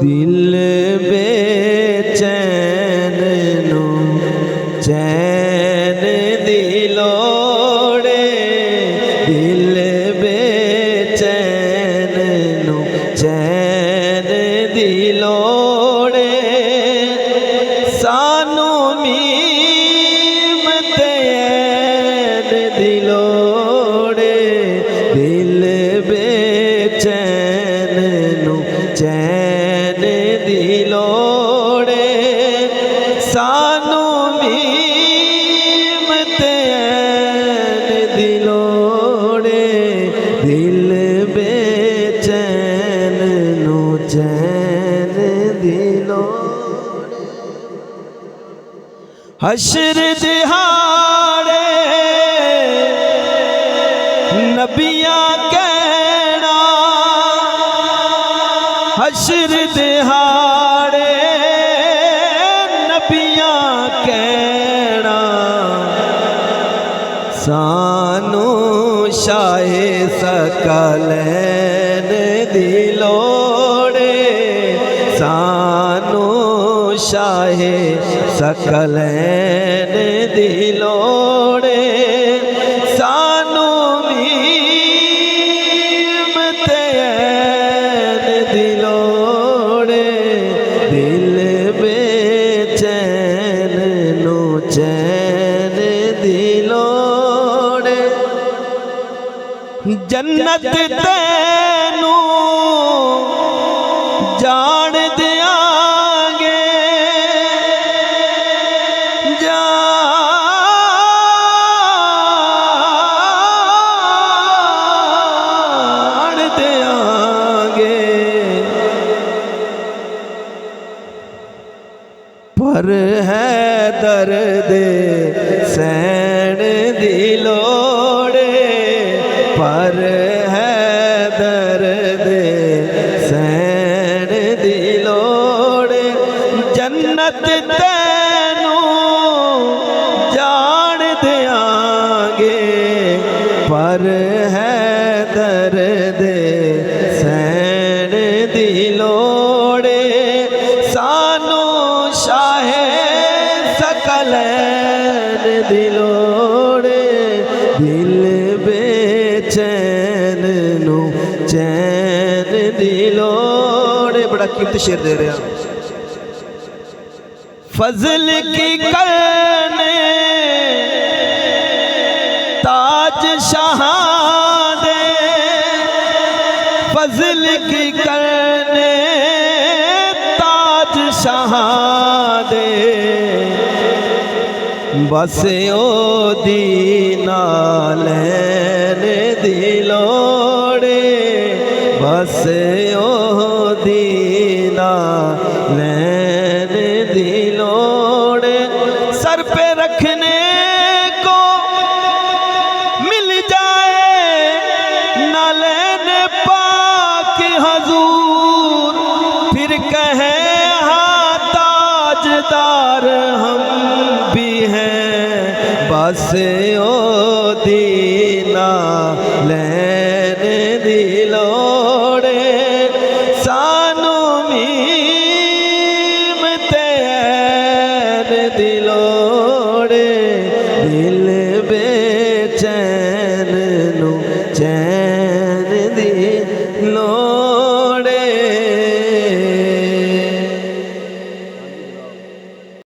दिल बेचैन नु चैन दिलोड़े, दिल बेचैन नु चैन दिलोड़े, सानू मीम तैन दिलोड़े, दिल बेचैन नु चैन दिलोड़े, सानू मीम तैन दिलोड़े, दिल बेचैन नु चैन दिलोड़े। हशर दिहाड़े नबियां कहना, हशर दिहाड़े नबियां कहना, सानू शाहे सकलैन दिलोड़े, सानू शाहे सकलैन दिलोड़े, सानू मीम तैन दिलोड़े, दिल बेचैन नु चैन दिलोड़े। जन्नत तैनू जान दियांगे, जान दियांगे, पर है दर्द सैन दिलोड़े, पर है दर्द सैन दिलोड़े। जन्नत तैनू जान दियांगे, पर है दर्द सैन दिलोड़े, सानू शाहे सकलैन दिलोड़े, दिल बेचैन नु चैन दिलोड़े। बड़ा कीमती शेर दे रहे हैं। फजल की करने ताज शहादे, फजल की करने ताज शहादे, बस ओ दीनालैन दिलोड़े, बस ओ दीनालैन दिलोड़े। सर पे रखने को मिल जाए नालैन पाक हजूर, फिर कहे हाँ ताजदार हम भी हैं, बस